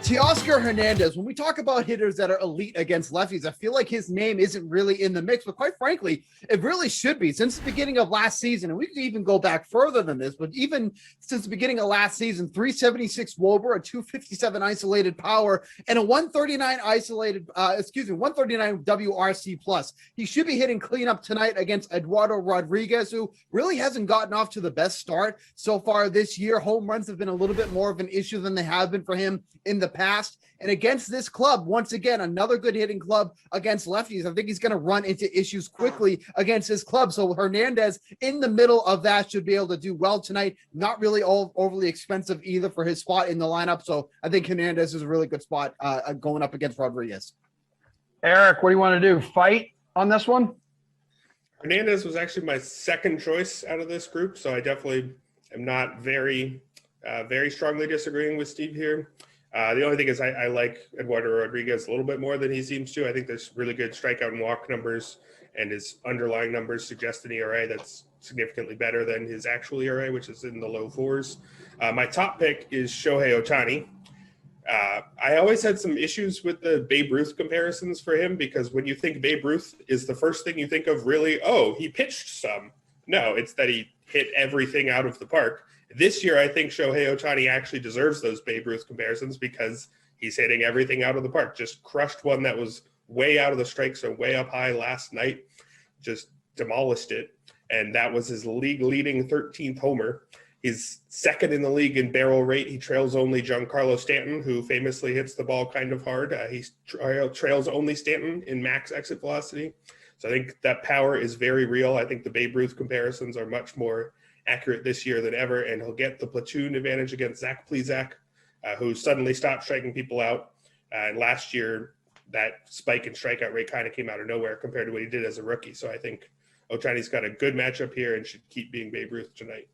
Teoscar Hernandez, when we talk about hitters that are elite against lefties, I feel like his name isn't really in the mix, but quite frankly, it really should be. Since the beginning of last season, and we could even go back further than this, but even since the beginning of last season, 376 WOBA, a 257 isolated power, and a 139 139 WRC plus. He should be hitting cleanup tonight against Eduardo Rodriguez, who really hasn't gotten off to the best start so far this year. Home runs have been a little bit more of an issue than they have been for him in the past. And against this club, once again, another good hitting club against lefties. I think he's going to run into issues quickly against his club. So Hernandez in the middle of that should be able to do well tonight. Not really overly expensive either for his spot in the lineup. So I think Hernandez is a really good spot going up against Rodriguez. Eric, what do you want to do? Fight on this one? Hernandez was actually my second choice out of this group. So I definitely am not very strongly disagreeing with Steve here. The only thing is I like Eduardo Rodriguez a little bit more than he seems to. I think there's really good strikeout and walk numbers, and his underlying numbers suggest an ERA that's significantly better than his actual ERA, which is in the low fours. My top pick is Shohei Ohtani. I always had some issues with the Babe Ruth comparisons for him, because when you think Babe Ruth is the first thing you think of really, oh, he pitched some. No, it's that he hit everything out of the park. This year, I think Shohei Ohtani actually deserves those Babe Ruth comparisons because he's hitting everything out of the park. Just crushed one that was way out of the strike zone, way up high last night. Just demolished it. And that was his league-leading 13th homer. He's second in the league in barrel rate. He trails only Giancarlo Stanton, who famously hits the ball kind of hard. He trails only Stanton in max exit velocity. So I think that power is very real. I think the Babe Ruth comparisons are much more accurate this year than ever, and he'll get the platoon advantage against Zach Plesac, who suddenly stopped striking people out. And last year, that spike in strikeout rate kind of came out of nowhere compared to what he did as a rookie. So I think Ohtani's got a good matchup here and should keep being Babe Ruth tonight.